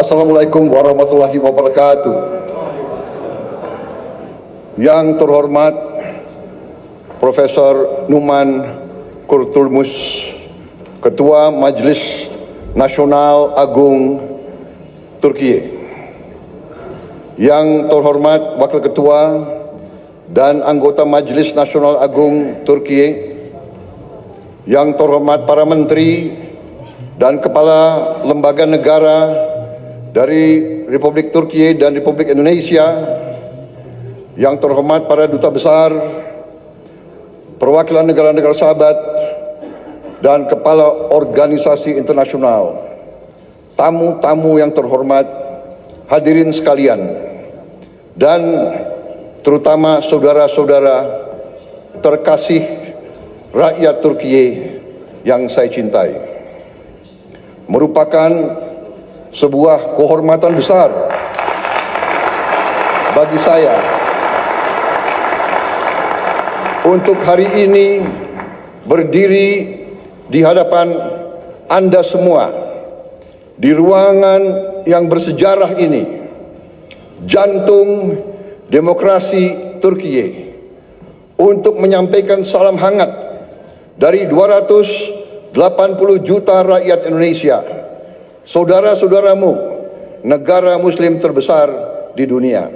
Assalamualaikum warahmatullahi wabarakatuh. Yang terhormat Profesor Numan Kurtulmus, Ketua Majelis Nasional Agung Turkiye. Yang terhormat Wakil Ketua dan anggota Majelis Nasional Agung Turkiye. Yang terhormat para menteri dan kepala lembaga negara dari Republik Turkiye dan Republik Indonesia, yang terhormat para duta besar, perwakilan negara-negara sahabat, dan kepala organisasi internasional, tamu-tamu yang terhormat, hadirin sekalian, dan terutama saudara-saudara terkasih rakyat Turkiye yang saya cintai. Merupakan sebuah kehormatan besar bagi saya untuk hari ini berdiri di hadapan Anda semua di ruangan yang bersejarah ini, jantung demokrasi Turkiye, untuk menyampaikan salam hangat dari 280 juta rakyat Indonesia, saudara-saudaramu, negara muslim terbesar di dunia.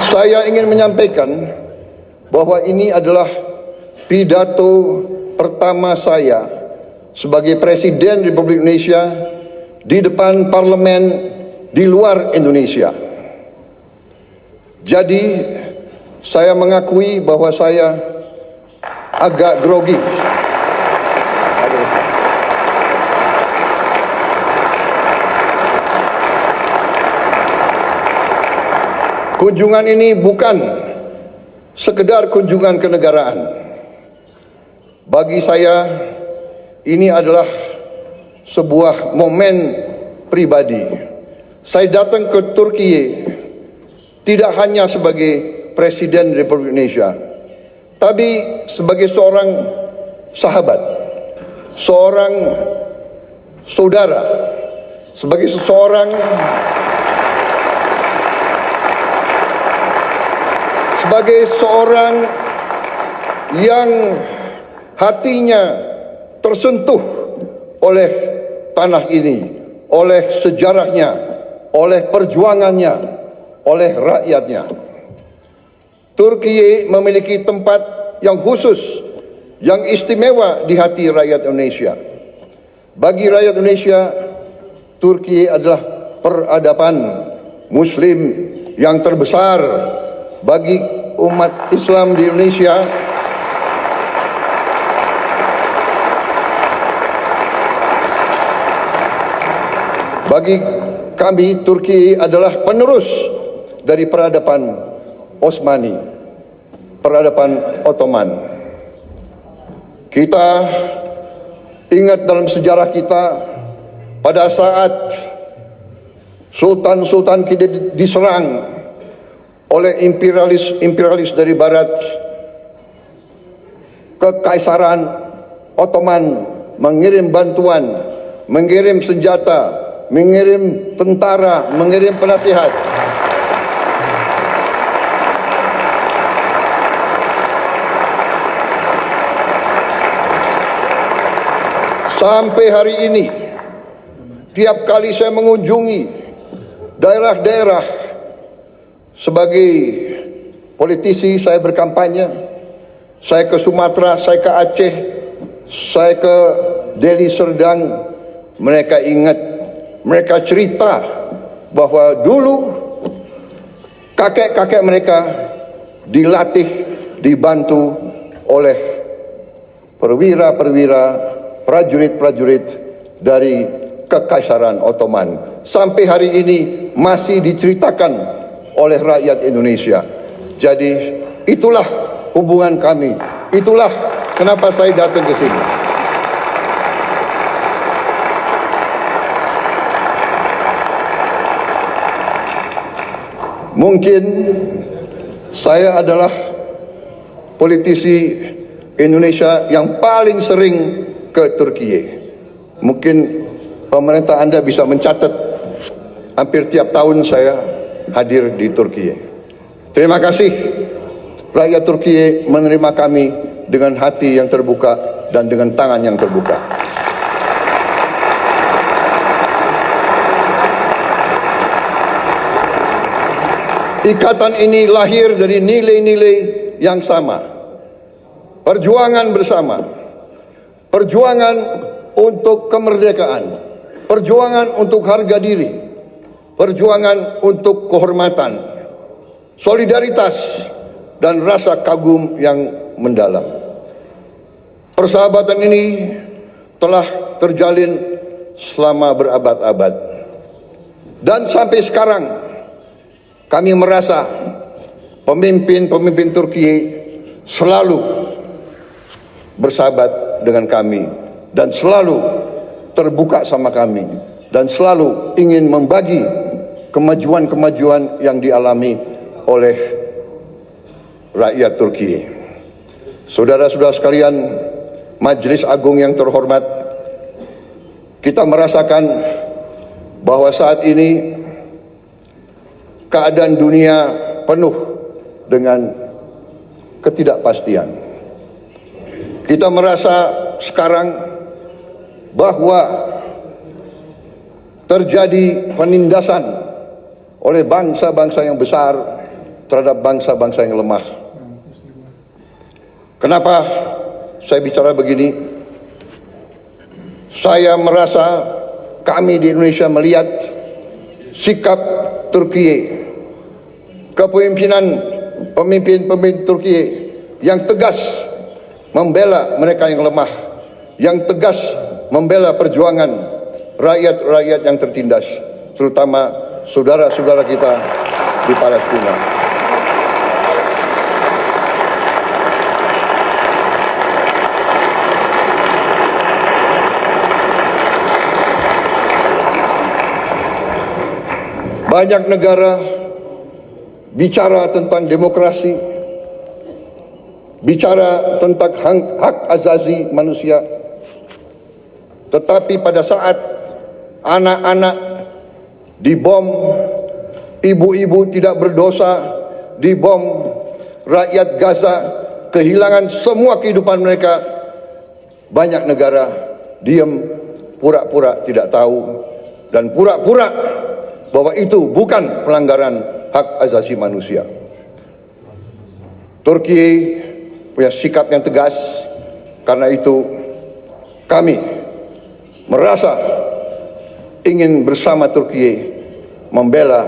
Saya ingin menyampaikan bahwa ini adalah pidato pertama saya sebagai Presiden Republik Indonesia di depan parlemen di luar Indonesia. Jadi saya mengakui bahwa saya agak grogi. Kunjungan ini bukan sekedar kunjungan kenegaraan. Bagi saya ini adalah sebuah momen pribadi. Saya datang ke Turkiye tidak hanya sebagai Presiden Republik Indonesia, tapi sebagai seorang sahabat, seorang saudara, sebagai seseorang yang hatinya tersentuh oleh tanah ini, oleh sejarahnya, oleh perjuangannya, oleh rakyatnya. Turkiye memiliki tempat yang khusus, yang istimewa di hati rakyat Indonesia. Bagi rakyat Indonesia, Turkiye adalah peradaban muslim yang terbesar. Bagi umat Islam di Indonesia, bagi kami, Turki adalah penerus dari peradaban Osmani, peradaban Ottoman. Kita ingat dalam sejarah kita, pada saat sultan-sultan kita diserang oleh imperialis dari barat, Kekaisaran Ottoman mengirim bantuan, mengirim senjata, mengirim tentara, mengirim penasihat. Sampai hari ini, tiap kali saya mengunjungi daerah-daerah sebagai politisi, saya berkampanye, saya ke Sumatera, saya ke Aceh, saya ke Deli Serdang, mereka ingat, mereka cerita bahwa dulu kakek-kakek mereka dilatih, dibantu oleh perwira-perwira, prajurit-prajurit dari Kekaisaran Ottoman. Sampai hari ini masih diceritakan oleh rakyat Indonesia. Jadi itulah hubungan kami. Itulah kenapa saya datang ke sini. Mungkin saya adalah politisi Indonesia yang paling sering ke Turkiye. Mungkin pemerintah Anda bisa mencatat, hampir tiap tahun saya hadir di Turkiye. Terima kasih rakyat Turkiye menerima kami dengan hati yang terbuka dan dengan tangan yang terbuka. Ikatan ini lahir dari nilai-nilai yang sama. Perjuangan bersama. Perjuangan untuk kemerdekaan. Perjuangan untuk harga diri. Perjuangan untuk kehormatan. Solidaritas dan rasa kagum yang mendalam. Persahabatan ini telah terjalin selama berabad-abad. Dan sampai sekarang kami merasa pemimpin-pemimpin Turkiye selalu bersahabat dengan kami dan selalu terbuka sama kami dan selalu ingin membagi kemajuan-kemajuan yang dialami oleh rakyat Turkiye. Saudara-saudara sekalian, Majelis Agung yang terhormat, kita merasakan bahwa saat ini keadaan dunia penuh dengan ketidakpastian. Kita merasa sekarang bahwa terjadi penindasan oleh bangsa-bangsa yang besar terhadap bangsa-bangsa yang lemah. Kenapa saya bicara begini? Saya merasa kami di Indonesia melihat sikap Turkiye, kepemimpinan pemimpin-pemimpin Turkiye yang tegas membela mereka yang lemah, yang tegas membela perjuangan rakyat-rakyat yang tertindas, terutama saudara-saudara kita di Palestina. Banyak negara bicara tentang demokrasi, bicara tentang hak asasi manusia, tetapi pada saat anak-anak dibom, ibu-ibu tidak berdosa dibom, rakyat Gaza kehilangan semua kehidupan mereka, banyak negara diam, pura-pura tidak tahu, dan pura-pura bahwa itu bukan pelanggaran hak asasi manusia. Turki punya sikap yang tegas, karena itu kami merasa ingin bersama Turki membela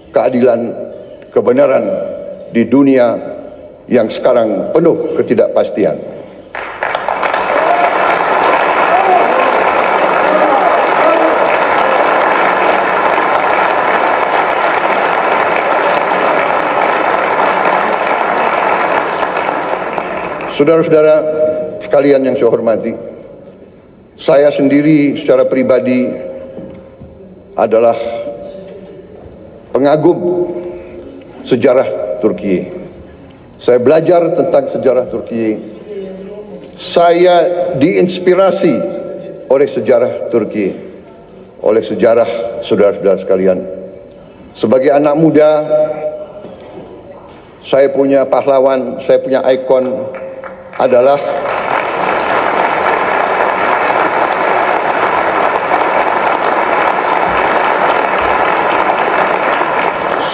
keadilan, kebenaran di dunia yang sekarang penuh ketidakpastian. Saudara-saudara sekalian yang saya hormati, saya sendiri secara pribadi adalah pengagum sejarah Turki. Saya belajar tentang sejarah Turki. Saya diinspirasi oleh sejarah Turki, oleh sejarah saudara-saudara sekalian. Sebagai anak muda, saya punya pahlawan, saya punya ikon adalah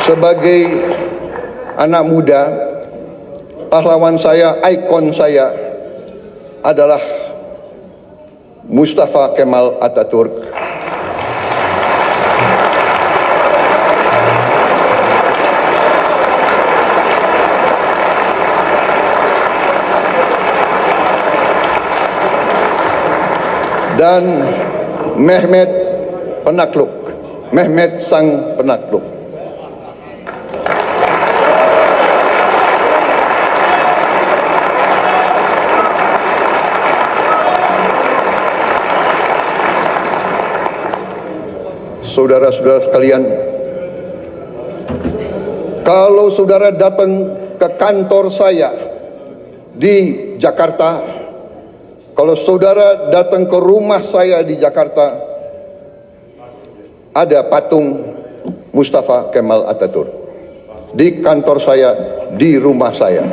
sebagai anak muda, pahlawan saya, ikon saya adalah Mustafa Kemal Atatürk. Dan Mehmet Penakluk, Mehmet Sang Penakluk. Saudara-saudara sekalian, kalau saudara datang ke kantor saya di Jakarta, kalau saudara datang ke rumah saya di Jakarta, ada patung Mustafa Kemal Atatürk. Di kantor saya, di rumah saya.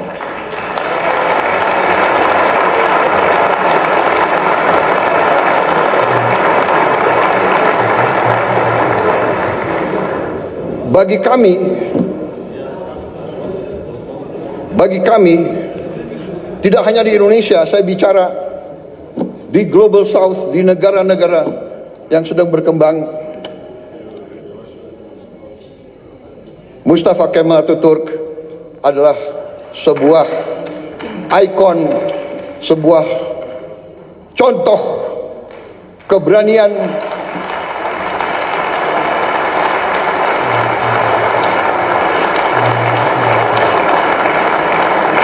Bagi kami, tidak hanya di Indonesia, saya bicara di Global South, di negara-negara yang sedang berkembang, Mustafa Kemal Atatürk adalah sebuah ikon, sebuah contoh keberanian,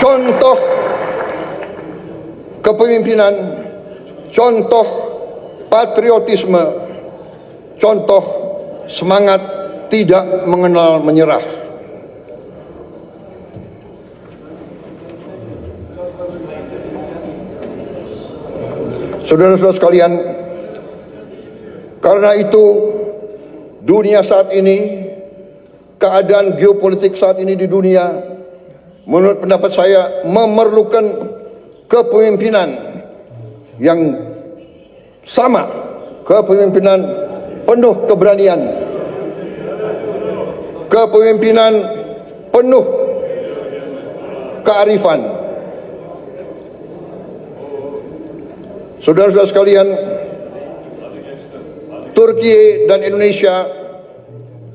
contoh kepemimpinan, contoh patriotisme, contoh semangat tidak mengenal menyerah. Saudara-saudara sekalian, karena itu dunia saat ini, keadaan geopolitik saat ini di dunia, menurut pendapat saya memerlukan kepemimpinan yang sama, kepemimpinan penuh keberanian, kepemimpinan penuh kearifan. Saudara-saudara sekalian, Turki dan Indonesia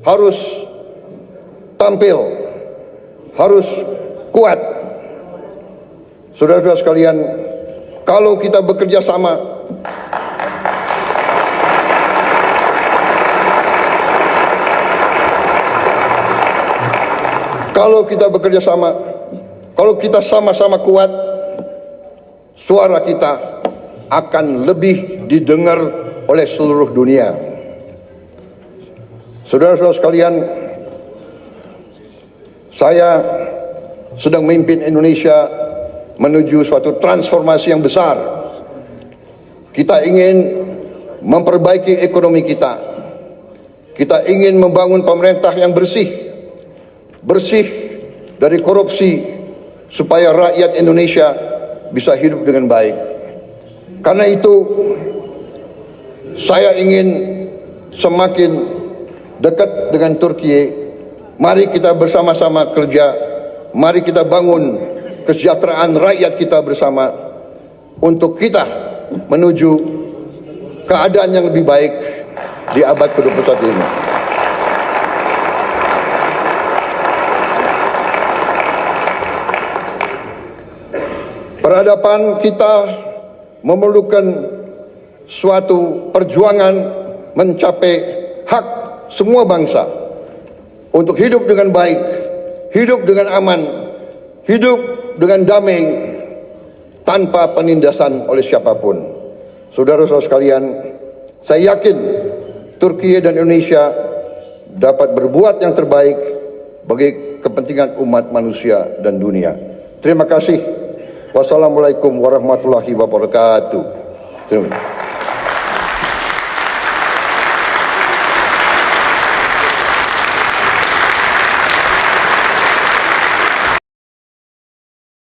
harus tampil, harus kuat. Saudara-saudara sekalian, kalau kita bekerja sama, kalau kita sama-sama kuat, suara kita akan lebih didengar oleh seluruh dunia. Saudara-saudara sekalian, saya sedang memimpin Indonesia menuju suatu transformasi yang besar. Kita ingin memperbaiki ekonomi kita. Kita ingin membangun pemerintah yang bersih dari korupsi, supaya rakyat Indonesia bisa hidup dengan baik. Karena itu, saya ingin semakin dekat dengan Turki. Mari kita bersama-sama kerja. Mari kita bangun kesejahteraan rakyat kita bersama untuk kita menuju keadaan yang lebih baik di abad ke-21 ini. Peradaban kita memerlukan suatu perjuangan mencapai hak semua bangsa untuk hidup dengan baik, hidup dengan aman, hidup dengan damai, tanpa penindasan oleh siapapun. Saudara-saudara sekalian, saya yakin Turki dan Indonesia dapat berbuat yang terbaik bagi kepentingan umat manusia dan dunia. Terima kasih. Wassalamualaikum warahmatullahi wabarakatuh. Terima kasih.